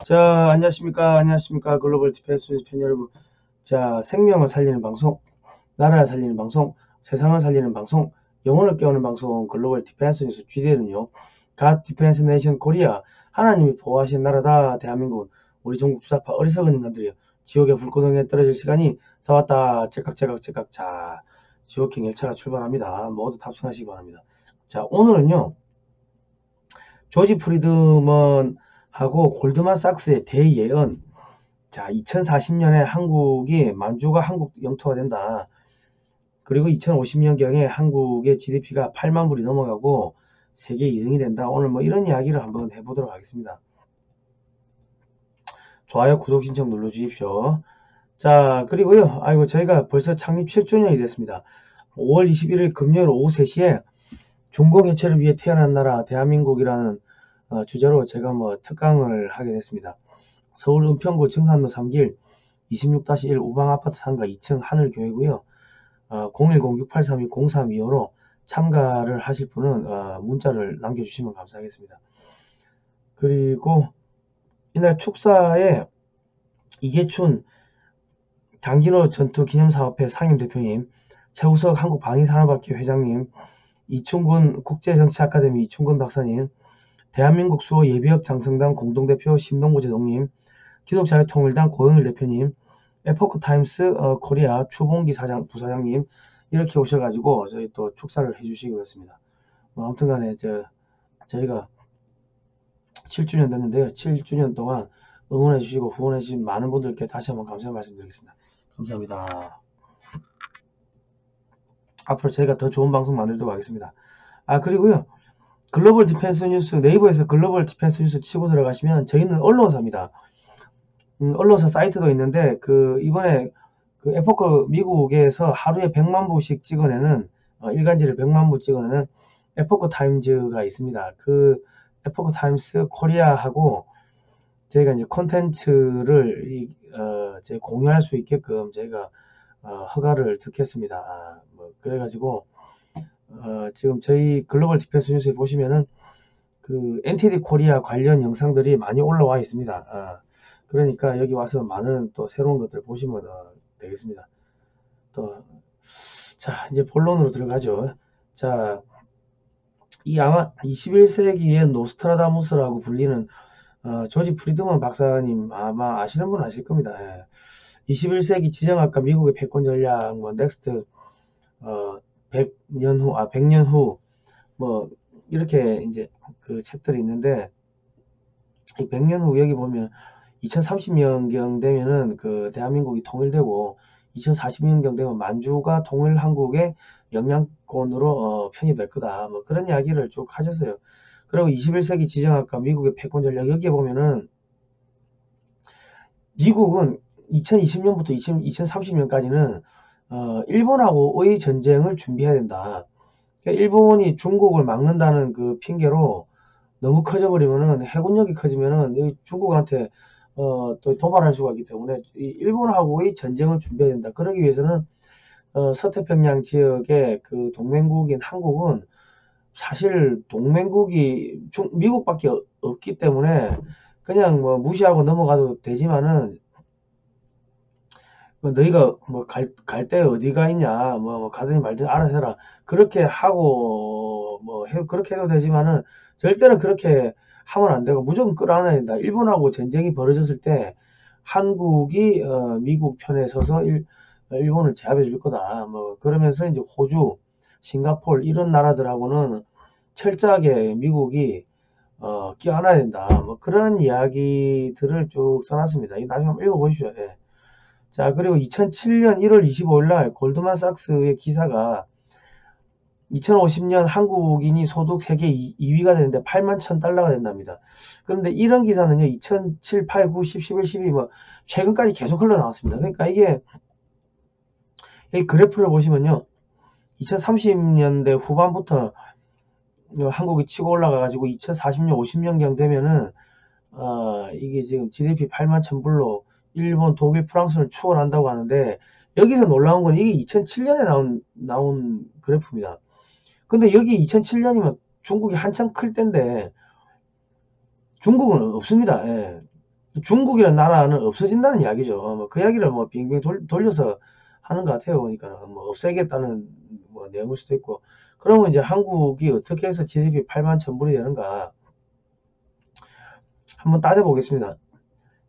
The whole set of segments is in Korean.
자, 안녕하십니까. 글로벌 디펜스 뉴스 팬 여러분. 자, 생명을 살리는 방송, 나라를 살리는 방송, 세상을 살리는 방송, 영혼을 깨우는 방송, 글로벌 디펜스 뉴스 GD는요, 갓 디펜스 네이션 코리아, 하나님이 보호하신 나라다, 대한민국, 우리 종국 주사파 어리석은 인간들이요, 지옥의 불구덩이에 떨어질 시간이 다 왔다, 째깍째깍. 자, 지옥행 열차가 출발합니다. 모두 탑승하시기 바랍니다. 자, 오늘은요, 조지 프리드먼하고 골드만삭스의 대예언. 자, 2040년에 만주가 한국 영토가 된다. 그리고 2050년경에 한국의 GDP가 8만 불이 넘어가고 세계 2등이 된다. 오늘 뭐 이런 이야기를 한번 해보도록 하겠습니다. 좋아요, 구독 신청 눌러주십시오. 자, 그리고요. 아이고, 저희가 벌써 창립 7주년이 됐습니다. 5월 21일 금요일 오후 3시에 중공 해체를 위해 태어난 나라 대한민국이라는 주제로 제가 뭐 특강을 하게 됐습니다. 서울 은평구 증산로 3길 26-1 우방아파트 상가 2층 하늘교회고요. 010-6832-0325로 참가를 하실 분은 문자를 남겨주시면 감사하겠습니다. 그리고 이날 축사에 이계춘 장진호 전투기념사업회 상임대표님, 최우석 한국방위산업학회 회장님, 이충근 국제정치아카데미 이충근 박사님, 대한민국 수호 예비역 장성당 공동대표 심동구 제동님, 기독자유통일당 고영일 대표님, 에포크타임스 코리아 추봉기 부사장님 이렇게 오셔가지고 저희 또 축사를 해주시기로 했습니다. 아무튼간에 저희가 7주년 됐는데요. 7주년 동안 응원해주시고 후원해주신 많은 분들께 다시 한번 감사 말씀드리겠습니다. 감사합니다. 앞으로 저희가 더 좋은 방송 만들도록 하겠습니다. 그리고요. 글로벌 디펜스 뉴스, 네이버에서 글로벌 디펜스 뉴스 치고 들어가시면 저희는 언론사입니다. 언론사 사이트도 있는데 이번에 에포크 미국에서 하루에 100만 부씩 찍어내는 일간지를 100만 부 찍어내는 에포크 타임즈가 있습니다. 그 에포크 타임스 코리아하고 저희가 이제 콘텐츠를 공유할 수 있게끔 저희가 허가를 듣겠습니다. 뭐 그래가지고 지금 저희 글로벌 디펜스 뉴스에 보시면은 그 NTD 코리아 관련 영상들이 많이 올라와 있습니다. 그러니까 여기 와서 많은 또 새로운 것들 보시면 되겠습니다. 자, 이제 본론으로 들어가죠. 자, 아마 21세기의 노스트라다무스라고 불리는 조지 프리드먼 박사님 아마 아시는 분 아실 겁니다. 21세기 지정학과 미국의 패권 전략, 뭐 넥스트 100년 후, 뭐 이렇게 이제 그 책들이 있는데, 이 100년 후 여기 보면 2030년경 되면은 그 대한민국이 통일되고 2040년경 되면 만주가 통일 한국의 영향권으로 편입될 거다. 뭐 그런 이야기를 쭉 하셨어요. 그리고 21세기 지정학과 미국의 패권 전략 여기에 보면은 미국은 2020년부터 2030년까지는 일본하고의 전쟁을 준비해야 된다. 그러니까 일본이 중국을 막는다는 그 핑계로 너무 커져버리면은 해군력이 커지면은 중국한테 또 도발할 수가 있기 때문에 일본하고의 전쟁을 준비해야 된다. 그러기 위해서는 서태평양 지역의 그 동맹국인 한국은 사실 동맹국이 미국밖에 없기 때문에 그냥 뭐 무시하고 넘어가도 되지만은 너희가 뭐 갈 때 어디가 있냐 뭐 가든지 말든지 알아서 해라 그렇게 하고 그렇게 해도 되지만은 절대로 그렇게 하면 안 되고 무조건 끌어안아야 된다. 일본하고 전쟁이 벌어졌을 때 한국이 미국 편에 서서 일본을 제압해 줄 거다. 뭐 그러면서 이제 호주, 싱가포르 이런 나라들하고는 철저하게 미국이 끼어안아야 된다. 뭐 그런 이야기들을 쭉 써놨습니다. 나중에 한번 읽어보십시오. 예. 자, 그리고 2007년 1월 25일 날 골드만삭스의 기사가 2050년 한국인이 소득 세계 2위가 되는데 8만 1,000달러가 된답니다. 그런데 이런 기사는요, 2007, 8, 9, 10, 11, 12, 뭐, 최근까지 계속 흘러나왔습니다. 그러니까 이 그래프를 보시면요, 2030년대 후반부터 한국이 치고 올라가가지고 2040년, 50년경 되면은, 이게 지금 GDP 8만 1,000불로 일본, 독일, 프랑스를 추월한다고 하는데, 여기서 놀라운 건 이게 2007년에 나온 그래프입니다. 근데 여기 2007년이면 중국이 한참 클 때인데 중국은 없습니다. 예. 중국이라는 나라는 없어진다는 이야기죠. 그 이야기를 뭐 빙빙 돌려서 하는 것 같아요. 보니까 뭐 없애겠다는 뭐 내용일 수도 있고. 그러면 이제 한국이 어떻게 해서 GDP 8만 1,000불이 되는가 한번 따져보겠습니다.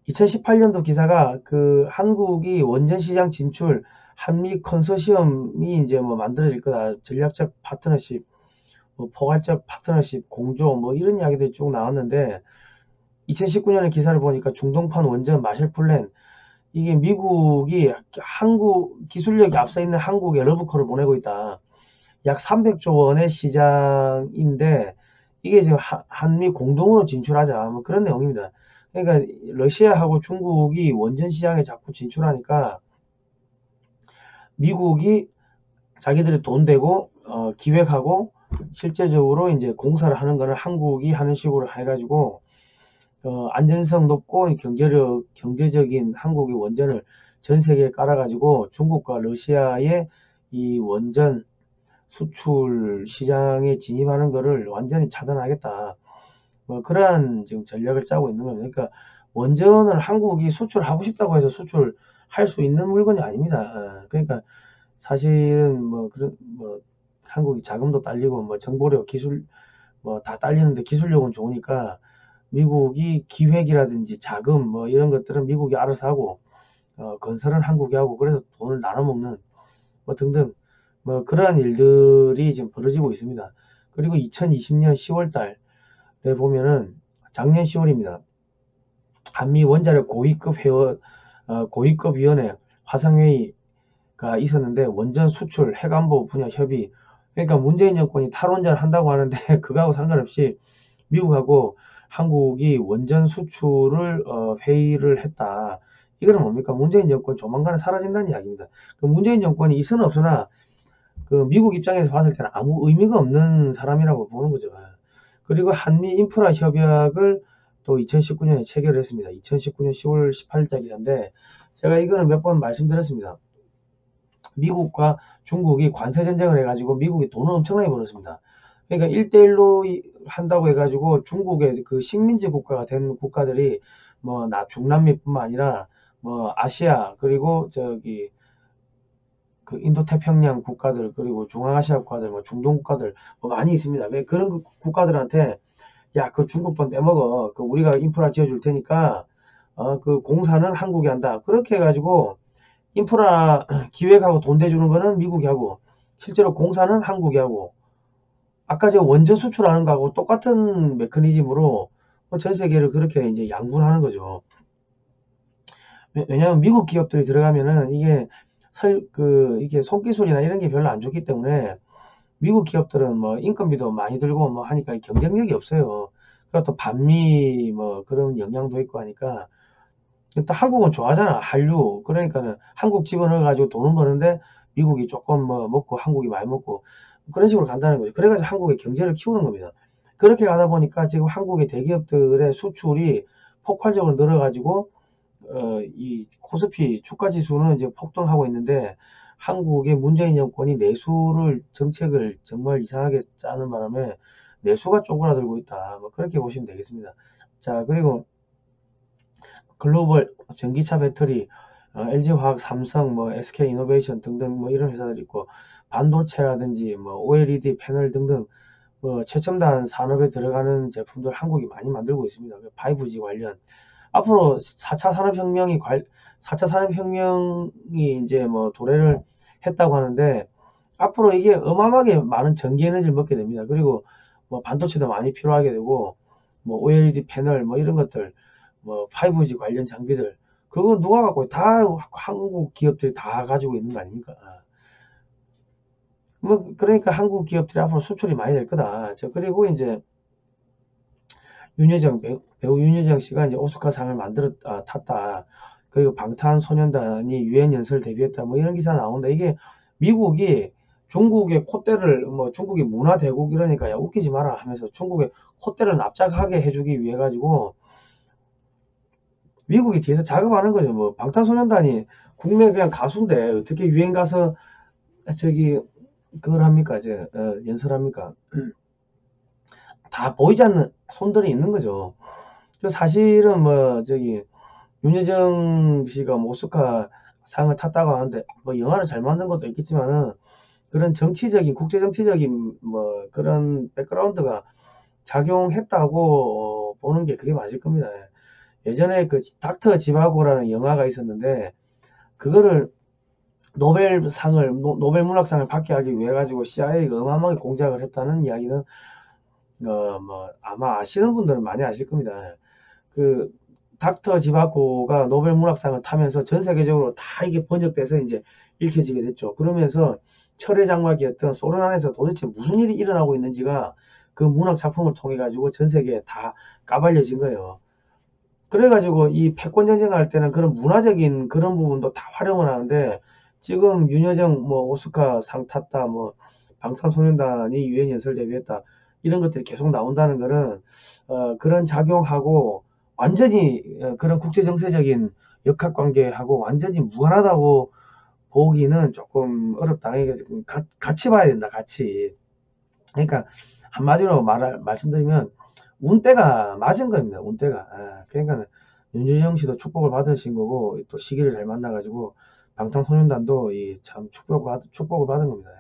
2018년도 기사가 그 한국이 원전 시장 진출 한미 컨소시엄이 이제 뭐 만들어질 거다. 전략적 파트너십, 뭐 포괄적 파트너십, 공조 뭐 이런 이야기들이 쭉 나왔는데 2019년의 기사를 보니까 중동판 원전 마셜 플랜 이게 미국이 한국 기술력이 앞서 있는 한국에 러브콜을 보내고 있다. 약 300조 원의 시장인데 이게 지금 한미 공동으로 진출하자 뭐 그런 내용입니다. 그러니까 러시아하고 중국이 원전 시장에 자꾸 진출하니까 미국이 자기들이 돈 대고 기획하고 실제적으로 이제 공사를 하는 거는 한국이 하는 식으로 해가지고 안전성 높고 경제적인 한국의 원전을 전 세계에 깔아가지고 중국과 러시아의 이 원전 수출 시장에 진입하는 것을 완전히 차단하겠다. 뭐 그러한 지금 전략을 짜고 있는 겁니다. 그러니까 원전을 한국이 수출하고 싶다고 해서 수출할 수 있는 물건이 아닙니다. 그러니까 사실은 뭐 그런 뭐 한국이 자금도 딸리고 뭐 정보력 기술 뭐 다 딸리는데 기술력은 좋으니까 미국이 기획이라든지 자금 뭐 이런 것들은 미국이 알아서 하고 건설은 한국이 하고 그래서 돈을 나눠 먹는 뭐 등등 뭐 그러한 일들이 지금 벌어지고 있습니다. 그리고 2020년 10월 달에 보면은 작년 10월입니다. 한미 원자력 고위급 위원회 화상회의가 있었는데 원전 수출 핵안보 분야 협의 그러니까 문재인 정권이 탈원전을 한다고 하는데 그거하고 상관없이 미국하고 한국이 원전 수출을 회의를 했다. 이거는 뭡니까? 문재인 정권 조만간에 사라진다는 이야기입니다. 그 문재인 정권이 있으나 없으나 그 미국 입장에서 봤을 때는 아무 의미가 없는 사람이라고 보는 거죠. 그리고 한미 인프라 협약을 또 2019년에 체결을 했습니다. 2019년 10월 18일자 기사인데 제가 이거는 몇 번 말씀드렸습니다. 미국과 중국이 관세 전쟁을 해가지고 미국이 돈을 엄청나게 벌었습니다. 그러니까 1대1로 한다고 해가지고 중국의 그 식민지 국가가 된 국가들이 뭐 중남미뿐만 아니라 뭐 아시아 그리고 저기 그 인도태평양 국가들 그리고 중앙아시아 국가들 뭐 중동 국가들 뭐 많이 있습니다. 왜 그런 국가들한테 야 그 중국 돈 떼먹어 그 우리가 인프라 지어줄 테니까 그 공사는 한국이 한다. 그렇게 해가지고 인프라 기획하고 돈 대주는 거는 미국이 하고 실제로 공사는 한국이 하고 아까 제가 원전 수출하는 거하고 똑같은 메커니즘으로 전 세계를 그렇게 이제 양분하는 거죠. 왜냐하면 미국 기업들이 들어가면은 이게 손기술이나 이런 게 별로 안 좋기 때문에 미국 기업들은 뭐 인건비도 많이 들고 뭐 하니까 경쟁력이 없어요. 그리고 또 반미 뭐 그런 영향도 있고 하니까 또 한국은 좋아하잖아. 한류. 그러니까는 한국 집어넣어 가지고 돈은 버는데 미국이 조금 뭐 먹고 한국이 많이 먹고 그런 식으로 간다는 거죠. 그래가지고 한국의 경제를 키우는 겁니다. 그렇게 가다 보니까 지금 한국의 대기업들의 수출이 폭발적으로 늘어가지고 이 코스피 주가 지수는 이제 폭등하고 있는데 한국의 문재인 정권이 정책을 정말 이상하게 짜는 바람에 내수가 쪼그라들고 있다. 뭐 그렇게 보시면 되겠습니다. 자, 그리고 글로벌 전기차 배터리, LG화학, 삼성, 뭐 SK이노베이션 등등 뭐 이런 회사들이 있고 반도체라든지 뭐 OLED 패널 등등 뭐 최첨단 산업에 들어가는 제품들 한국이 많이 만들고 있습니다. 5G 관련 앞으로 4차 산업혁명이 이제 뭐 도래를 했다고 하는데 앞으로 이게 어마어마하게 많은 전기 에너지를 먹게 됩니다. 그리고 뭐 반도체도 많이 필요하게 되고 뭐 OLED 패널 뭐 이런 것들 뭐 5G 관련 장비들 그거 누가 갖고 다 한국 기업들이 다 가지고 있는 거 아닙니까? 뭐 그러니까 한국 기업들이 앞으로 수출이 많이 될 거다. 그리고 이제 배우 윤여정 씨가 이제 오스카상을 탔다. 그리고 방탄소년단이 유엔 연설 데뷔했다. 뭐 이런 기사 나온다. 이게 미국이 중국의 콧대를 뭐 중국이 문화 대국 이러니까 야 웃기지 마라 하면서 중국의 콧대를 납작하게 해주기 위해 가지고 미국이 뒤에서 작업하는 거죠. 뭐 방탄소년단이 국내 그냥 가수인데 어떻게 유엔 가서 저기 그걸 합니까? 연설합니까? 다 보이지 않는 손들이 있는 거죠. 사실은 뭐 저기 윤여정 씨가 뭐 오스카 상을 탔다고 하는데 뭐 영화를 잘 만든 것도 있겠지만은 그런 정치적인 국제 정치적인 뭐 그런 백그라운드가 작용했다고 보는 게 그게 맞을 겁니다. 예전에 그 닥터 지바고라는 영화가 있었는데 그거를 노벨상을 노벨 문학상을 받게 하기 위해 가지고 CIA가 어마어마하게 공작을 했다는 이야기는 뭐 아마 아시는 분들은 많이 아실 겁니다. 그 닥터 지바고가 노벨 문학상을 타면서 전 세계적으로 다 이게 번역돼서 이제 읽혀지게 됐죠. 그러면서 철의 장막이었던 소련 안에서 도대체 무슨 일이 일어나고 있는지가 그 문학 작품을 통해 가지고 전 세계에 다 까발려진 거예요. 그래가지고 이 패권 전쟁할 때는 그런 문화적인 그런 부분도 다 활용을 하는데 지금 윤여정 뭐 오스카 상 탔다 뭐 방탄소년단이 유엔 연설 데뷔했다 이런 것들이 계속 나온다는 거는 그런 작용하고 완전히 그런 국제 정세적인 역학 관계하고 완전히 무관하다고 보기는 조금 어렵다. 이게 같이 봐야 된다. 같이. 그러니까 한마디로 말씀드리면 운때가 맞은 겁니다. 운때가. 그러니까 윤여정 씨도 축복을 받으신 거고 또 시기를 잘 만나가지고 방탄소년단도 참 축복을 받은 겁니다.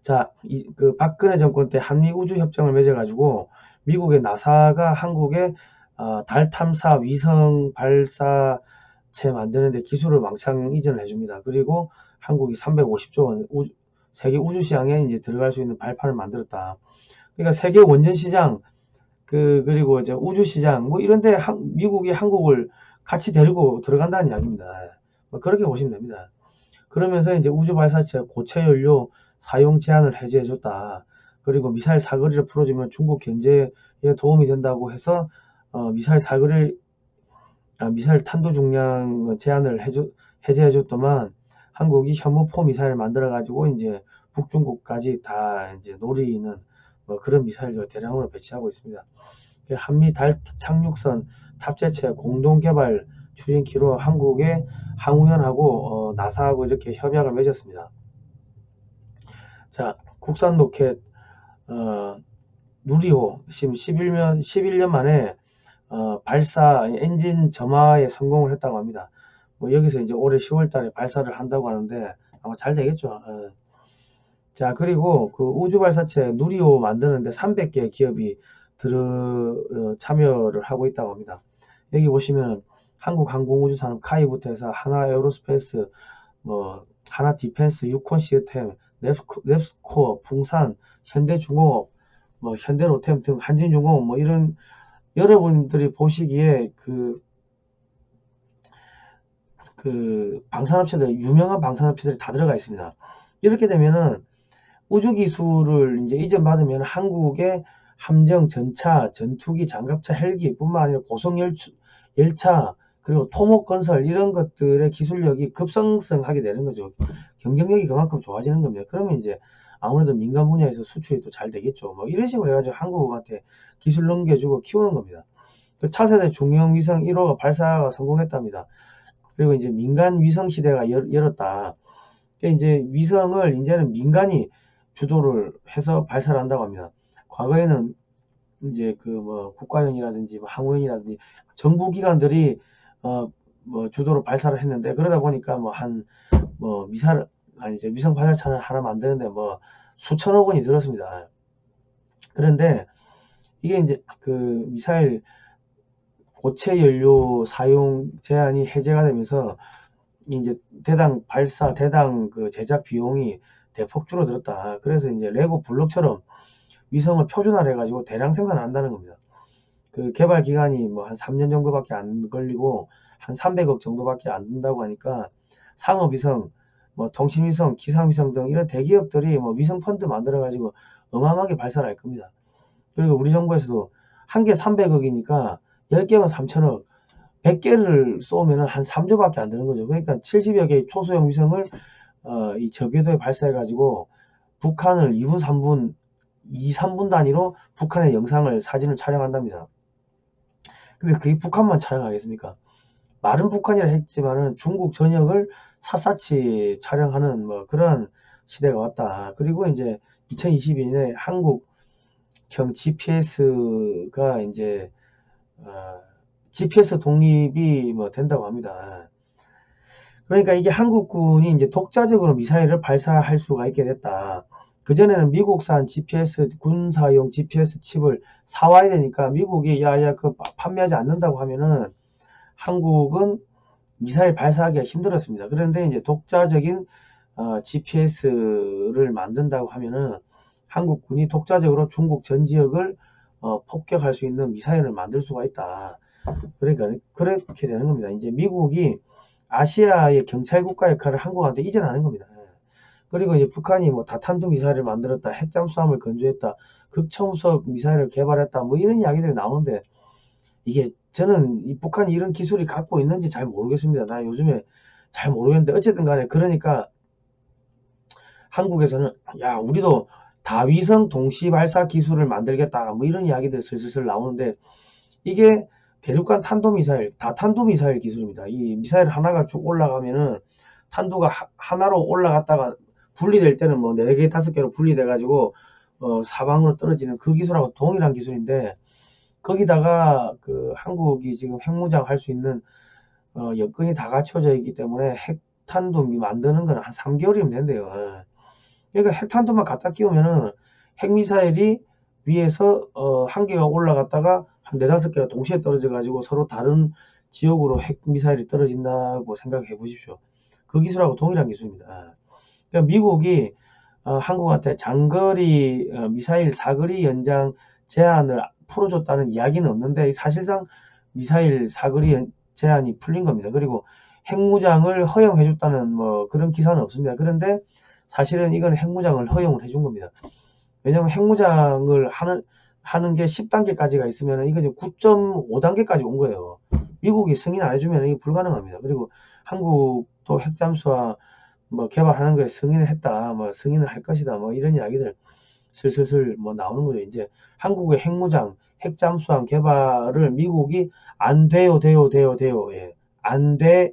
자, 그 박근혜 정권 때 한미 우주 협정을 맺어가지고 미국의 나사가 한국에 달 탐사 위성 발사체 만드는데 기술을 왕창 이전을 해줍니다. 그리고 한국이 350조 원 세계 우주 시장에 이제 들어갈 수 있는 발판을 만들었다. 그러니까 세계 원전 시장 그리고 이제 우주 시장 뭐 이런데 미국이 한국을 같이 데리고 들어간다는 이야기입니다. 뭐 그렇게 보시면 됩니다. 그러면서 이제 우주 발사체 고체 연료 사용 제한을 해제해줬다. 그리고 미사일 사거리를 풀어주면 중국 견제에 도움이 된다고 해서 미사일 사거리 미사일 탄도 중량 제한을 해제해줬더만 한국이 현무포 미사일 만들어 가지고 이제 북중국까지 다 이제 노리는 뭐 그런 미사일을 대량으로 배치하고 있습니다. 한미 달 착륙선 탑재체 공동 개발 추진키로 한국의 항우연하고 나사하고 이렇게 협약을 맺었습니다. 자, 국산 로켓 누리호 지금 11년 만에 발사 엔진 점화에 성공을 했다고 합니다. 뭐 여기서 이제 올해 10월 달에 발사를 한다고 하는데 아마 잘 되겠죠. 자, 그리고 그 우주 발사체 누리호 만드는데 300개 기업이 참여를 하고 있다고 합니다. 여기 보시면 한국항공우주산업 카이부터 해서 하나에어로스페이스, 뭐 하나 디펜스, 유콘 시스템, 랩스코어, 붕산, 현대중공업, 뭐 현대로템 등 한진중공업 뭐 이런 여러분들이 보시기에 방산업체들 유명한 방산업체들이 다 들어가 있습니다. 이렇게 되면은 우주 기술을 이제 이전받으면 한국의 함정, 전차, 전투기, 장갑차, 헬기 뿐만 아니라 고속 열차, 그리고 토목건설 이런 것들의 기술력이 급성장하게 되는 거죠. 경쟁력이 그만큼 좋아지는 겁니다. 그러면 이제 아무래도 민간 분야에서 수출이 또 잘 되겠죠. 뭐 이런 식으로 해가지고 한국한테 기술 넘겨주고 키우는 겁니다. 그 차세대 중형 위성 1호가 발사가 성공했답니다. 그리고 이제 민간 위성 시대가 열었다. 이제 위성을 이제는 민간이 주도를 해서 발사를 한다고 합니다. 과거에는 이제 그 뭐 국가연이라든지 뭐 항우연이라든지 정부 기관들이 뭐 주도로 발사를 했는데 그러다 보니까 뭐 미사일 아니죠 위성 발사체를 하나 만드는데 뭐 수천억 원이 들었습니다. 그런데 이게 이제 그 미사일 고체 연료 사용 제한이 해제가 되면서 이제 대당 그 제작 비용이 대폭 줄어들었다. 그래서 이제 레고 블록처럼 위성을 표준화해 가지고 대량 생산을 한다는 겁니다. 그 개발 기간이 뭐 한 3년 정도밖에 안 걸리고 한 300억 정도밖에 안 든다고 하니까 상업위성, 뭐 통신위성, 기상위성 등 이런 대기업들이 뭐 위성 펀드 만들어 가지고 어마어마하게 발사를 할 겁니다. 그리고 우리 정부에서도 한 개 300억이니까 10개면 3천억, 100개를 쏘면 한 3조밖에 안 되는 거죠. 그러니까 70여 개의 초소형 위성을 이 저궤도에 발사해 가지고 북한을 2분, 3분, 2, 3분 단위로 북한의 영상을 사진을 촬영한답니다. 근데 그게 북한만 촬영하겠습니까? 말은 북한이라 했지만은 중국 전역을 샅샅이 촬영하는 뭐 그런 시대가 왔다. 그리고 이제 2022년에 한국형 GPS가 이제 GPS 독립이 뭐 된다고 합니다. 그러니까 이게 한국군이 이제 독자적으로 미사일을 발사할 수가 있게 됐다. 그전에는 미국산 GPS, 군사용 GPS 칩을 사와야 되니까 미국이 그 판매하지 않는다고 하면은 한국은 미사일 발사하기가 힘들었습니다. 그런데 이제 독자적인 GPS를 만든다고 하면은 한국군이 독자적으로 중국 전 지역을 폭격할 수 있는 미사일을 만들 수가 있다. 그러니까 그렇게 되는 겁니다. 이제 미국이 아시아의 경찰 국가 역할을 한국한테 이전하는 겁니다. 그리고 이제 북한이 뭐 다탄두 미사일을 만들었다, 핵잠수함을 건조했다, 극초음속 미사일을 개발했다, 뭐 이런 이야기들이 나오는데 이게 저는 이 북한이 이런 기술이 갖고 있는지 잘 모르겠습니다. 나 요즘에 잘 모르겠는데 어쨌든 간에 그러니까 한국에서는 야 우리도 다위성 동시 발사 기술을 만들겠다 뭐 이런 이야기들 슬슬 나오는데 이게 대륙간 탄도미사일, 다탄도미사일 기술입니다. 이 미사일 하나가 쭉 올라가면은 탄두가 하나로 올라갔다가 분리될 때는 뭐 4개, 5개로 분리돼가지고 사방으로 떨어지는 그 기술하고 동일한 기술인데 거기다가 그 한국이 지금 핵무장 할 수 있는 여건이 다 갖춰져 있기 때문에 핵탄두 만드는 건 한 3개월이면 된대요. 그러니까 핵탄두만 갖다 끼우면은 핵미사일이 위에서 한 개가 올라갔다가 한 4-5개가 동시에 떨어져 가지고 서로 다른 지역으로 핵미사일이 떨어진다고 생각해 보십시오. 그 기술하고 동일한 기술입니다. 그러니까 미국이 한국한테 장거리 미사일 사거리 연장 제한을 풀어줬다는 이야기는 없는데 사실상 미사일 사거리 제한이 풀린 겁니다. 그리고 핵무장을 허용해줬다는 뭐 그런 기사는 없습니다. 그런데 사실은 이건 핵무장을 허용을 해준 겁니다. 왜냐하면 핵무장을 하는 게 10단계까지가 있으면 이거 9.5단계까지 온 거예요. 미국이 승인 안 해주면 이게 불가능합니다. 그리고 한국도 핵잠수화 뭐 개발하는 거에 승인을 했다, 뭐 승인을 할 것이다, 뭐 이런 이야기들 슬슬 뭐 나오는 거죠. 이제 한국의 핵무장, 핵잠수함 개발을 미국이 안 돼요. 예. 안 돼요.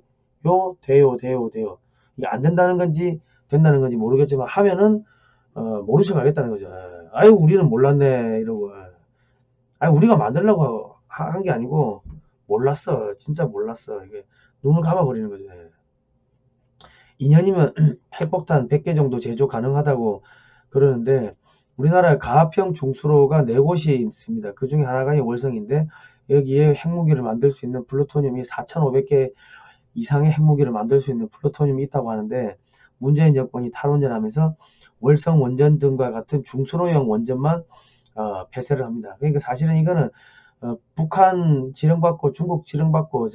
이게 안 된다는 건지 된다는 건지 모르겠지만 하면은 모르셔 가겠다는 거죠. 아유 우리는 몰랐네 이러고. 아유 우리가 만들려고 한 게 아니고 몰랐어. 진짜 몰랐어. 이게 눈을 감아 버리는 거죠. 2년이면 핵폭탄 100개 정도 제조 가능하다고 그러는데 우리나라 가합형 중수로가 4곳이 있습니다. 그 중에 하나가 월성인데 여기에 핵무기를 만들 수 있는 플루토늄이 4,500개 이상의 핵무기를 만들 수 있는 플루토늄이 있다고 하는데 문재인 정권이 탈원전하면서 월성 원전 등과 같은 중수로형 원전만 폐쇄를 합니다. 그러니까 사실은 이거는 북한 지령받고 중국 지령받고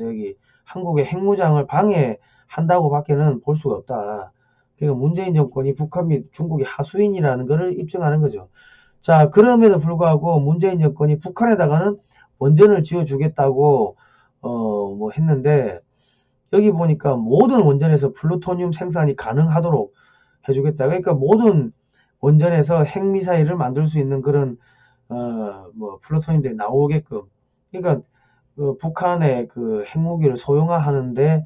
한국의 핵무장을 방해한다고 밖에는 볼 수가 없다. 그러니까 문재인 정권이 북한 및 중국의 하수인이라는 것을 입증하는 거죠. 자, 그럼에도 불구하고 문재인 정권이 북한에다가는 원전을 지어주겠다고 뭐 했는데 여기 보니까 모든 원전에서 플루토늄 생산이 가능하도록 해주겠다. 그러니까 모든 원전에서 핵미사일을 만들 수 있는 그런 뭐 플루토늄들이 나오게끔 그러니까 북한의 그 핵무기를 소형화하는데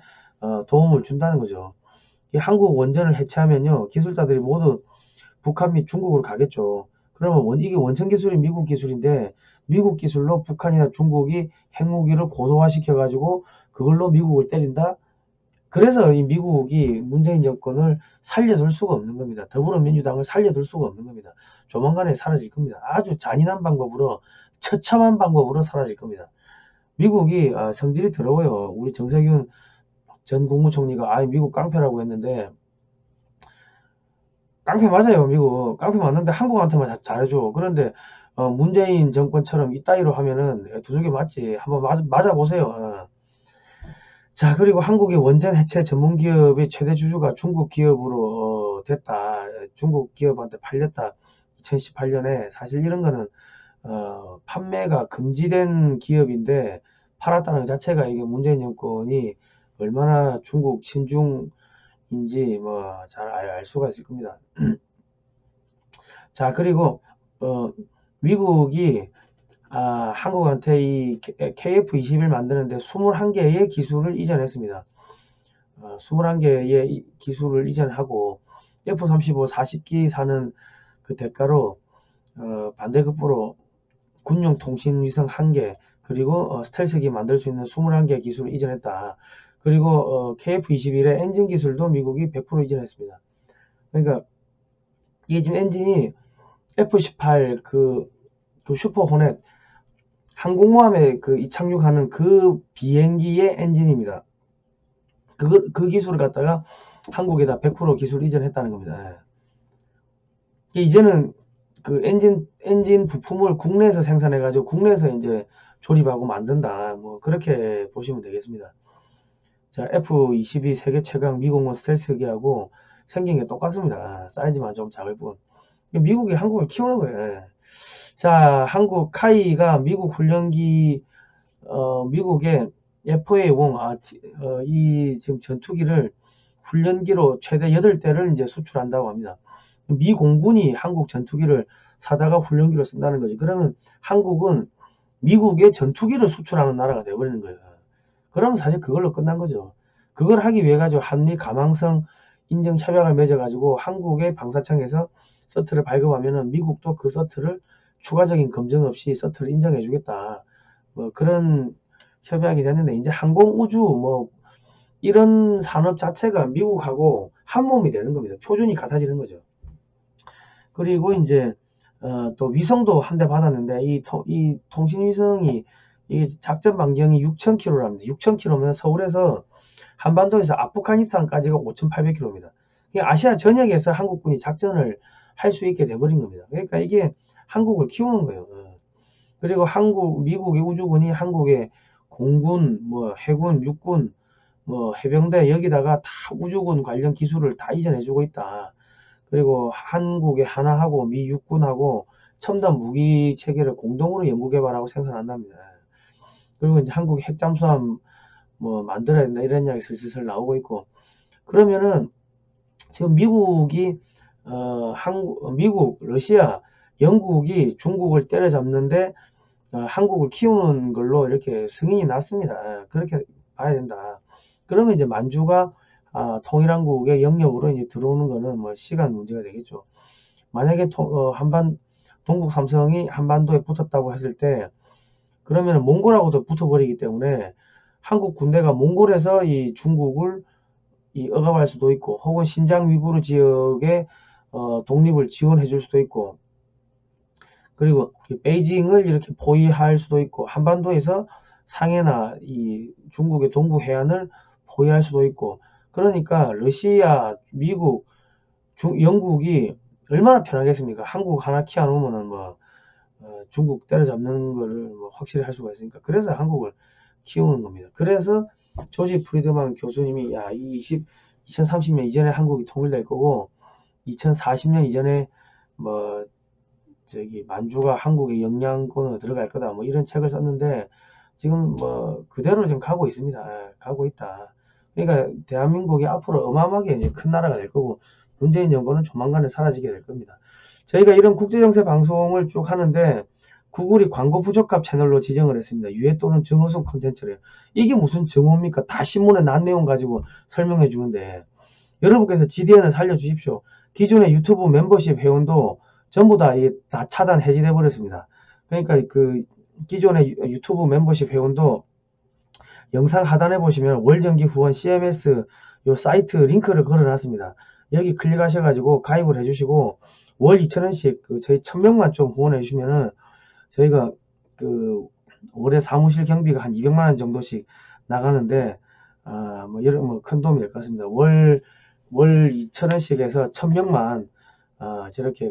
도움을 준다는 거죠. 한국 원전을 해체하면요 기술자들이 모두 북한 및 중국으로 가겠죠. 그러면 이게 원천 기술이 미국 기술인데 미국 기술로 북한이나 중국이 핵무기를 고도화시켜 가지고 그걸로 미국을 때린다. 그래서 이 미국이 문재인 정권을 살려둘 수가 없는 겁니다. 더불어민주당을 살려둘 수가 없는 겁니다. 조만간에 사라질 겁니다. 아주 잔인한 방법으로 처참한 방법으로 사라질 겁니다. 미국이 성질이 더러워요. 우리 정세균 전 국무총리가 미국 깡패라고 했는데 깡패 맞아요. 미국 깡패 맞는데 한국한테만 잘해줘. 그런데 문재인 정권처럼 이따위로 하면은 두들겨 맞지. 한번 맞아보세요. 자, 그리고 한국의 원전 해체 전문 기업의 최대 주주가 중국 기업으로 됐다. 중국 기업한테 팔렸다. 2018년에 사실 이런 거는 판매가 금지된 기업인데 팔았다는 것 자체가 이게 문재인 정권이 얼마나 중국 친중인지 뭐 잘 알 수가 있을 겁니다. 자, 그리고 미국이 한국한테 이 KF-21 만드는데 21개의 기술을 이전했습니다. 21개의 기술을 이전하고 F-35 40기 사는 그 대가로 반대급부로 군용 통신위성 1개 그리고 스텔스기 만들 수 있는 21개 기술을 이전했다. 그리고 KF-21의 엔진 기술도 미국이 100% 이전했습니다. 그러니까 이게 지금 엔진이 F-18 그 슈퍼 호넷 항공모함에 착륙하는 그 비행기의 엔진입니다. 그 기술을 갖다가 한국에다 100% 기술 이전했다는 겁니다. 이제는 그 엔진 부품을 국내에서 생산해가지고 국내에서 이제 조립하고 만든다. 뭐 그렇게 보시면 되겠습니다. 자, F-22 세계 최강 미공군 스텔스기하고 생긴 게 똑같습니다. 사이즈만 좀 작을 뿐. 미국이 한국을 키우는 거예요. 자, 한국 카이가 미국 훈련기, 미국의 FA-1, 이 지금 전투기를 훈련기로 최대 8대를 이제 수출한다고 합니다. 미 공군이 한국 전투기를 사다가 훈련기로 쓴다는 거지. 그러면 한국은 미국의 전투기를 수출하는 나라가 되어버리는 거예요. 그러면 사실 그걸로 끝난 거죠. 그걸 하기 위해 가지고 한미 가망성 인정 협약을 맺어가지고 한국의 방사청에서 서트를 발급하면은 미국도 그 서트를 추가적인 검증 없이 서트를 인정해주겠다. 뭐 그런 협약이 됐는데 이제 항공우주 뭐 이런 산업 자체가 미국하고 한 몸이 되는 겁니다. 표준이 같아지는 거죠. 그리고 이제 또 위성도 한 대 받았는데 이 통신위성이 이 작전 반경이 6,000km랍니다. 6,000km면 서울에서 한반도에서 아프가니스탄까지가 5,800km입니다. 아시아 전역에서 한국군이 작전을 할 수 있게 돼버린 겁니다. 그러니까 이게 한국을 키우는 거예요. 그리고 미국의 우주군이 한국의 공군, 뭐 해군, 육군, 뭐 해병대 여기다가 다 우주군 관련 기술을 다 이전해주고 있다. 그리고 한국의 하나하고 미 육군하고 첨단 무기 체계를 공동으로 연구 개발하고 생산한답니다. 그리고 이제 한국 핵잠수함 뭐 만들어야 된다 이런 이야기 슬슬 나오고 있고 그러면은 지금 미국이 미국, 러시아, 영국이 중국을 때려잡는데 한국을 키우는 걸로 이렇게 승인이 났습니다. 그렇게 봐야 된다. 그러면 이제 만주가 통일한국의 영역으로 이제 들어오는 거는 뭐 시간 문제가 되겠죠. 만약에 동북 삼성이 한반도에 붙었다고 했을 때 그러면 몽골하고도 붙어버리기 때문에 한국 군대가 몽골에서 이 중국을 억압할 수도 있고 혹은 신장 위구르 지역의 독립을 지원해 줄 수도 있고 그리고 베이징을 이렇게 포위할 수도 있고 한반도에서 상해나 이 중국의 동부 해안을 포위할 수도 있고 그러니까 러시아, 미국, 영국이 얼마나 편하겠습니까? 한국 하나 키워놓으면은 뭐 중국 때려잡는 거를 뭐 확실히 할 수가 있으니까 그래서 한국을 키우는 겁니다. 그래서 조지 프리드만 교수님이 2030년 이전에 한국이 통일될 거고 2040년 이전에 뭐 만주가 한국의 영향권으로 들어갈 거다 뭐 이런 책을 썼는데 지금 뭐 그대로 지금 가고 있습니다. 가고 있다. 그러니까 대한민국이 앞으로 어마어마하게 이제 큰 나라가 될 거고 문재인 정부는 조만간에 사라지게 될 겁니다. 저희가 이런 국제정세 방송을 쭉 하는데 구글이 광고 부적합 채널로 지정을 했습니다. 유해 또는 정어성 콘텐츠래요. 이게 무슨 정오입니까? 다 신문에 난 내용 가지고 설명해 주는데 여러분께서 GDN을 살려주십시오. 기존의 유튜브 멤버십 회원도 전부 다 차단 해지돼 버렸습니다. 그러니까 그 기존의 유튜브 멤버십 회원도 영상 하단에 보시면 월정기 후원 CMS 요 사이트 링크를 걸어놨습니다. 여기 클릭하셔가지고 가입을 해주시고 월 2,000원씩 저희 1,000명만 좀 후원해 주시면은 저희가 올해 사무실 경비가 한 200만원 정도씩 나가는데 뭐 큰 도움이 될 것 같습니다. 월 2,000원씩 해서 1,000명만 저렇게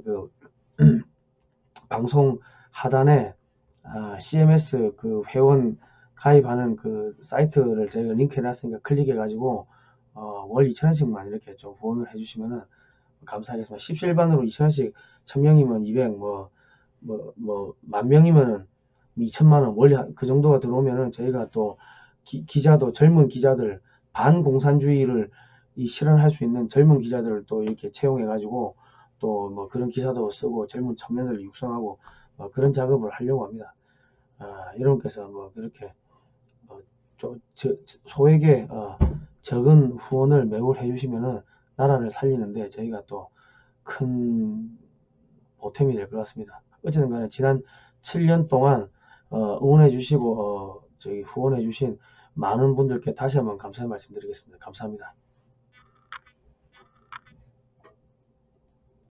방송 하단에 CMS 회원 가입하는 사이트를 저희가 링크 해놨으니까 클릭해 가지고 월 2,000원씩만 이렇게 좀 후원을 해주시면은 감사하겠습니다. 십시일반으로 2,000원씩 1,000명이면 200 10,000명이면은 2천만원 월 그 정도가 들어오면은 저희가 또 기자도 젊은 기자들 반공산주의를 실현할 수 있는 젊은 기자들을 또 이렇게 채용해 가지고 또 뭐 그런 기사도 쓰고 젊은 청년들을 육성하고 그런 작업을 하려고 합니다. 여러분께서 뭐 그렇게 소액의 적은 후원을 매월 해주시면은 나라를 살리는데 저희가 또 큰 보탬이 될 것 같습니다. 어쨌든 간에 지난 7년 동안 응원해 주시고 저기 후원해 주신 많은 분들께 다시 한번 감사의 말씀드리겠습니다. 감사합니다.